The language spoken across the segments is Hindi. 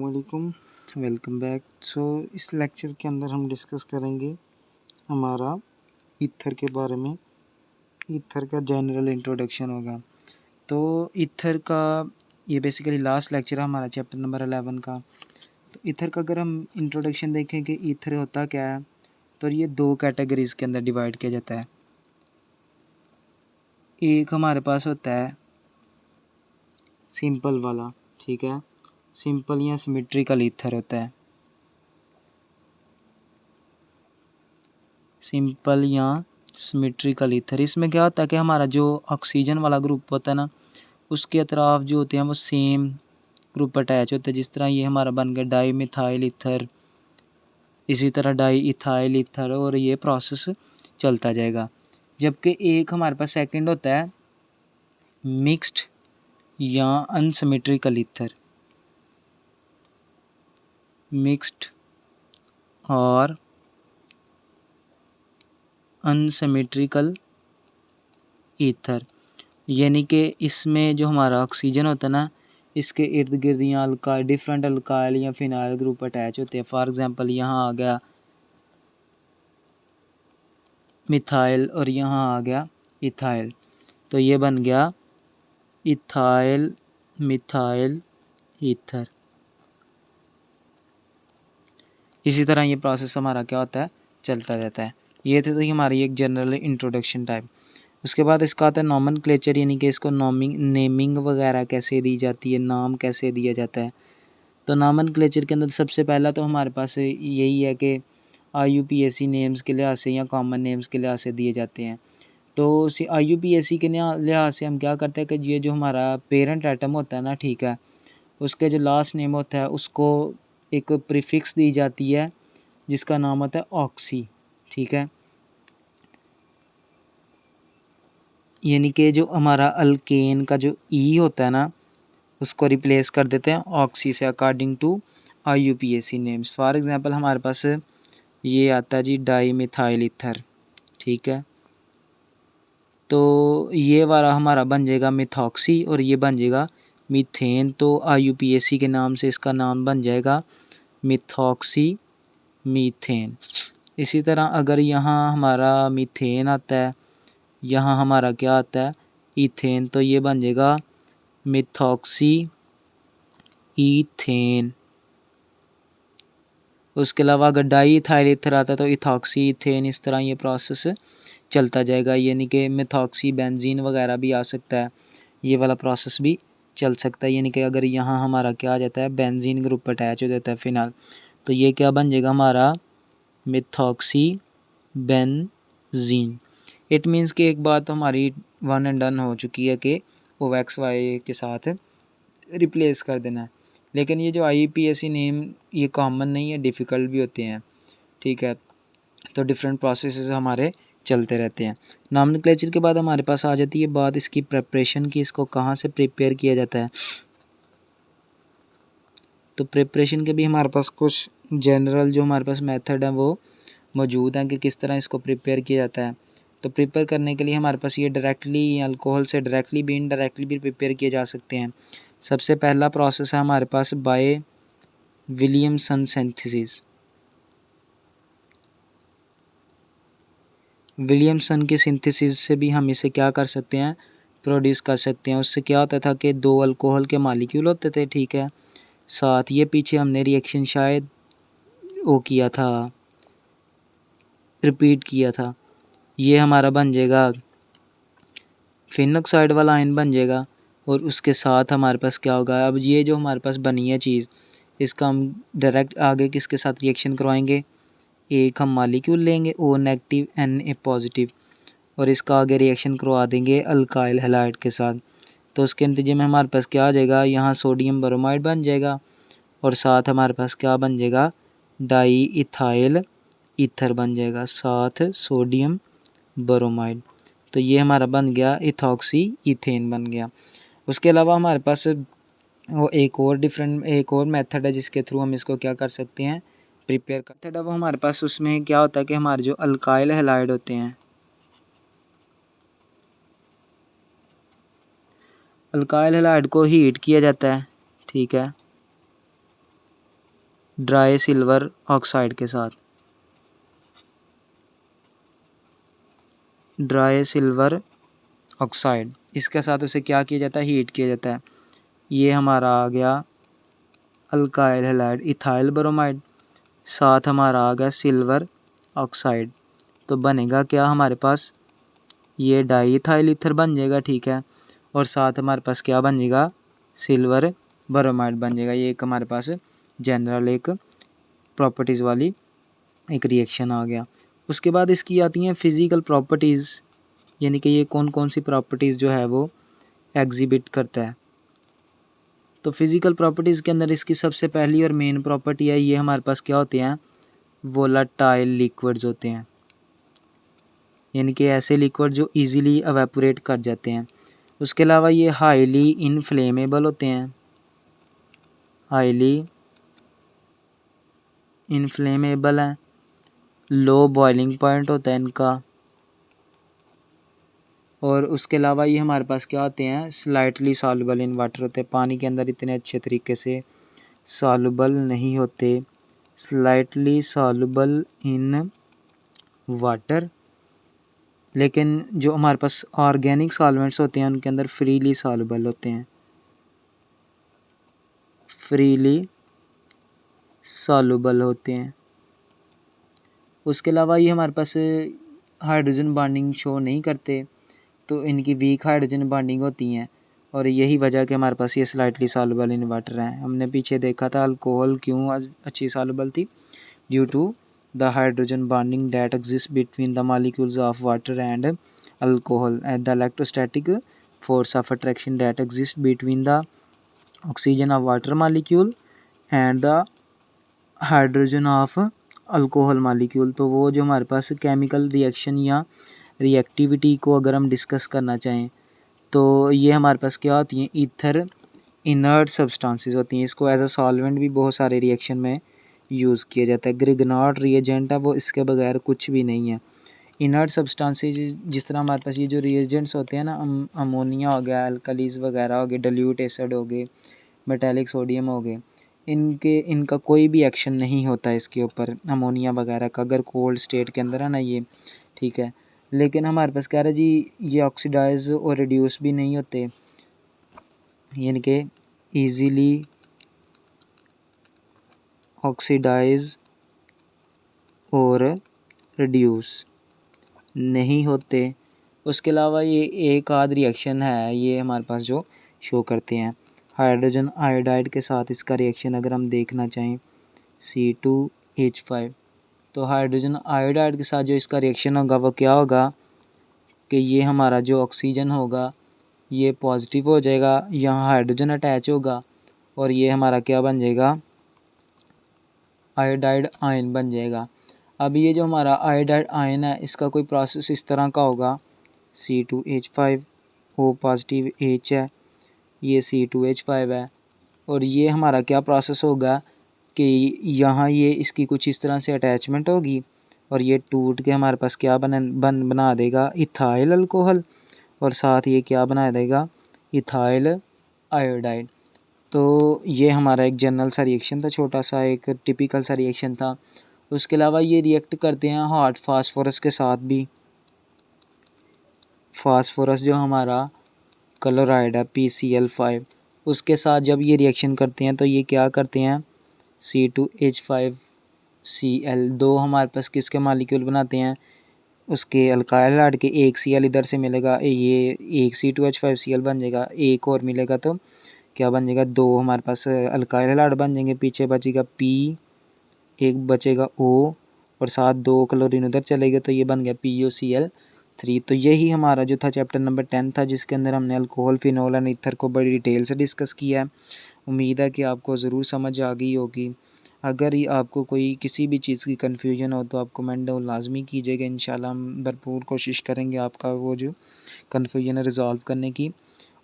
अस्सलामुअलैकुम, वेलकम बैक। इस लेक्चर के अंदर हम डिस्कस करेंगे हमारा ईथर के बारे में। ईथर का जनरल इंट्रोडक्शन होगा। तो ईथर का ये बेसिकली लास्ट लेक्चर है हमारा चैप्टर नंबर 11 का। तो ईथर का अगर हम इंट्रोडक्शन देखें कि ईथर होता क्या है, तो ये दो कैटेगरीज़ के अंदर डिवाइड किया जाता है। एक हमारे पास होता है सिंपल वाला, ठीक है, सिंपल या सिमेट्रिकल ईथर होता है। सिंपल या सिमेट्रिकल ईथर, इसमें क्या होता है कि हमारा जो ऑक्सीजन वाला ग्रुप होता है ना, उसके अतराफ जो होते हैं वो सेम ग्रुप अटैच होते हैं। जिस तरह ये हमारा बन गया डाई मिथाइल ईथर, इसी तरह डाई इथाइल ईथर, और ये प्रोसेस चलता जाएगा। जबकि एक हमारे पास सेकंड होता है मिक्स्ड या अनसिमेट्रिकल ईथर। मिक्स्ड और अनसिमेट्रिकल ईथर, यानी कि इसमें जो हमारा ऑक्सीजन होता है ना, इसके इर्द गिर्द यहाँ अल्काइल, डिफरेंट अल्काइल या फिनाइल ग्रुप अटैच होते हैं। फॉर एग्जांपल यहाँ आ गया मिथाइल और यहाँ आ गया इथाइल, तो ये बन गया इथाइल मिथाइल ईथर। इसी तरह ये प्रोसेस हमारा क्या होता है, चलता रहता है। ये थे तो हमारी एक जनरल इंट्रोडक्शन टाइप। उसके बाद इसका आता है नॉमेनक्लेचर, यानी कि इसको नेमिंग वगैरह कैसे दी जाती है, नाम कैसे दिया जाता है। तो नॉमेनक्लेचर के अंदर सबसे पहला तो हमारे पास यही है कि IUPAC नेम्स के लिहाज से या कॉमन नेम्स के लिहाज से दिए जाते हैं। तो IUPAC के लिहाज से हम क्या करते हैं कि ये जो हमारा पेरेंट एटम होता है ना, ठीक है, उसके जो लास्ट नेम होता है उसको एक प्रीफिक्स दी जाती है जिसका नाम होता है ऑक्सी, ठीक है। यानी कि जो हमारा अल्केन का जो ई होता है ना, उसको रिप्लेस कर देते हैं ऑक्सी से according to IUPAC names. For example हमारे पास ये आता है जी डाई मिथाइल ईथर, ठीक है। तो ये वाला हमारा बन जाएगा मिथॉक्सी और ये बन जाएगा मीथेन। तो IUPAC के नाम से इसका नाम बन जाएगा मिथॉक्सी मीथेन। इसी तरह अगर यहाँ हमारा मीथेन आता है, यहाँ हमारा क्या आता है ईथेन, तो ये बन जाएगा मिथॉक्सी ईथेन। उसके अलावा अगर डाई इथाइल ईथर आता है तो इथॉक्सी ईथेन। इस तरह ये प्रोसेस चलता जाएगा, यानी कि मिथॉक्सी बेंजीन वगैरह भी आ सकता है, ये वाला प्रोसेस भी चल सकता है। यानी कि अगर यहाँ हमारा क्या आ जाता है बेंजीन ग्रुप अटैच हो जाता है फिनाल, तो ये क्या बन जाएगा हमारा मिथॉक्सी बेंजीन। इट मीन्स कि एक बात तो हमारी वन एंड डन हो चुकी है कि OXY के साथ रिप्लेस कर देना है। लेकिन ये जो IUPAC नेम ये कॉमन नहीं है, डिफ़िकल्ट भी होते हैं, ठीक है। तो डिफरेंट प्रोसेसेस हमारे चलते रहते हैं। नॉमेनक्लेचर के बाद हमारे पास आ जाती है बात इसकी प्रिपरेशन की, इसको कहाँ से प्रिपेयर किया जाता है। तो प्रिपरेशन के भी हमारे पास कुछ जनरल जो हमारे पास मेथड है वो मौजूद हैं कि किस तरह इसको प्रिपेयर किया जाता है। तो प्रिपेयर करने के लिए हमारे पास ये डायरेक्टली अल्कोहल से डायरेक्टली भी इनडायरेक्टली भी प्रिपेयर किए जा सकते हैं। सबसे पहला प्रोसेस है हमारे पास बाय विलियमसन सिंथेसिस। विलियमसन के सिंथेसिस से भी हम इसे क्या कर सकते हैं, प्रोड्यूस कर सकते हैं। उससे क्या होता था कि दो अल्कोहल के मालिक्यूल होते थे, ठीक है, साथ ये पीछे हमने रिएक्शन शायद वो किया था, रिपीट किया था। ये हमारा बन जाएगा फिन ऑक्साइड वाला आयन बन जाएगा, और उसके साथ हमारे पास क्या होगा, अब ये जो हमारे पास बनी है चीज़, इसका हम डायरेक्ट आगे किसके साथ रिएक्शन करवाएंगे, एक हम मालिक्यूल लेंगे O नेगेटिव Na पॉजिटिव, और इसका आगे रिएक्शन करवा देंगे अल्काइल हैलाइड के साथ। तो उसके नतीजे में हमारे पास क्या आ जाएगा, यहाँ सोडियम ब्रोमाइड बन जाएगा, और साथ हमारे पास क्या बन जाएगा डाई इथाइल ईथर बन जाएगा, साथ सोडियम ब्रोमाइड। तो ये हमारा बन गया इथॉक्सी ईथेन बन गया। उसके अलावा हमारे पास वो एक और मेथड है जिसके थ्रू हम इसको क्या कर सकते हैं, प्रिपेयर करते हैं। वो हमारे पास उसमें क्या होता है कि हमारे जो अल्काइल हैलाइड होते हैं, अल्काइल हैलाइड को हीट किया जाता है, ठीक है। ड्राई सिल्वर ऑक्साइड के साथ, ड्राई सिल्वर ऑक्साइड, इसके साथ उसे क्या किया जाता है, हीट किया जाता है। ये हमारा आ गया अल्काइल हैलाइड इथाइल ब्रोमाइड, साथ हमारा आ गया सिल्वर ऑक्साइड। तो बनेगा क्या हमारे पास, ये डाई इथाइल ईथर बन जाएगा, ठीक है। और साथ हमारे पास क्या बन जाएगा, सिल्वर ब्रोमाइड बन जाएगा। ये एक हमारे पास जनरल एक प्रॉपर्टीज़ वाली एक रिएक्शन आ गया। उसके बाद इसकी आती हैं फिज़िकल प्रॉपर्टीज़, यानी कि ये कौन कौन सी प्रॉपर्टीज़ जो है वो एग्जिबिट करता है। तो फिज़िकल प्रॉपर्टीज़ के अंदर इसकी सबसे पहली और मेन प्रॉपर्टी है, ये हमारे पास क्या होते हैं, वोलाटाइल लिक्विड्स होते हैं, यानी कि ऐसे लिक्विड जो इजीली एवेपोरेट कर जाते हैं। उसके अलावा ये हाईली इनफ्लेमेबल होते हैं, हाईली इनफ्लेमेबल हैं, लो बॉइलिंग पॉइंट होता है इनका। और उसके अलावा ये हमारे पास क्या होते हैं, स्लाइटली सॉल्युबल इन वाटर होते हैं, पानी के अंदर इतने अच्छे तरीके से सॉल्युबल नहीं होते, स्लाइटली सॉल्युबल इन वाटर। लेकिन जो हमारे पास ऑर्गेनिक सॉल्वेंट्स होते हैं उनके अंदर फ्रीली सॉल्युबल होते हैं, फ्रीली सॉल्युबल होते हैं। उसके अलावा ये हमारे पास हाइड्रोजन बॉन्डिंग शो नहीं करते, तो इनकी वीक हाइड्रोजन बॉन्डिंग होती हैं, और यही वजह कि हमारे पास ये स्लाइटली सॉल्युबल इन वाटर हैं। हमने पीछे देखा था अल्कोहल क्यों अच्छी सॉल्युबल थी, due to the hydrogen bonding that exist between the molecules of water and alcohol and the electrostatic force of attraction that exist between the oxygen of water molecule and the hydrogen of alcohol molecule. तो वो जो हमारे पास केमिकल रिएक्शन या रिएक्टिविटी को अगर हम डिस्कस करना चाहें तो ये हमारे पास क्या होती हैं, ईथर इनर्ट सब्सटेंसेस होती हैं। इसको एज अ सॉल्वेंट भी बहुत सारे रिएक्शन में यूज़ किया जाता है। ग्रिगनॉट रिएजेंट है वो इसके बगैर कुछ भी नहीं है। इनर्ट सब्सटेंसेस जिस तरह हमारे पास ये जो रिएजेंट्स होते हैं ना, अमोनिया हो गया, अल्कलीज वगैरह हो गए, डाइल्यूट एसिड हो गए, मेटालिक सोडियम हो गए, इनका कोई भी एक्शन नहीं होता है इसके ऊपर, अमोनिया वगैरह का, अगर कोल्ड स्टेट के अंदर है ना ये, ठीक है। लेकिन हमारे पास कह रहा है जी ये ऑक्सीडाइज और रिड्यूस भी नहीं होते, यानी कि ईज़िली ऑक्सीडाइज और रिड्यूस नहीं होते। उसके अलावा ये एक आध रिएक्शन है ये हमारे पास जो शो करते हैं हाइड्रोजन आयोडाइड के साथ। इसका रिएक्शन अगर हम देखना चाहें C2H5, तो हाइड्रोजन आयोडाइड के साथ जो इसका रिएक्शन होगा वो क्या होगा कि ये हमारा जो ऑक्सीजन होगा ये पॉजिटिव हो जाएगा, यहाँ हाइड्रोजन अटैच होगा और ये हमारा क्या बन जाएगा, आयोडाइड आयन बन जाएगा। अब ये जो हमारा आयोडाइड आयन है इसका कोई प्रोसेस इस तरह का होगा, C2H5 O पॉजिटिव H है, ये C2H5 है, और ये हमारा क्या प्रोसेस होगा कि यहाँ ये इसकी कुछ इस तरह से अटैचमेंट होगी और ये टूट के हमारे पास क्या बना देगा, इथाइल अल्कोहल, और साथ ये क्या बना देगा, इथाइल आयोडाइड। तो ये हमारा एक जनरल सा रिएक्शन था, छोटा सा एक टिपिकल सा रिएक्शन था। उसके अलावा ये रिएक्ट करते हैं हॉट फास्फोरस के साथ भी। फास्फोरस जो हमारा क्लोराइड है PCl5, उसके साथ जब ये रिएक्शन करते हैं तो ये क्या करते हैं, C2H5Cl, दो हमारे पास किसके मॉलिक्यूल बनाते हैं, उसके अल्काइल हैलाइड के। एक Cl इधर से मिलेगा, ये एक C2H5Cl बन जाएगा, एक और मिलेगा तो क्या बन जाएगा, दो हमारे पास अल्काइल हैलाइड बन जाएंगे, पीछे बचेगा P, एक बचेगा O, और साथ दो क्लोरीन उधर चलेगा तो ये बन गया PuCl3। तो यही हमारा जो था चैप्टर नंबर 10 था, जिसके अंदर हमने अल्कोहल, फिनोल एंड ईथर को बड़ी डिटेल से डिस्कस किया है। उम्मीद है कि आपको ज़रूर समझ आ गई होगी। अगर ये आपको कोई किसी भी चीज़ की कन्फ्यूजन हो तो आप कमेंट डाउन लाजमी कीजिएगा, इंशाल्लाह हम भरपूर कोशिश करेंगे आपका वो जो कन्फ्यूजन है रिज़ॉल्व करने की।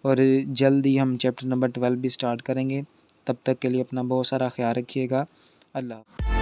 और जल्द ही हम चैप्टर नंबर 12 भी स्टार्ट करेंगे। तब तक के लिए अपना बहुत सारा ख्याल रखिएगा। अल्लाह।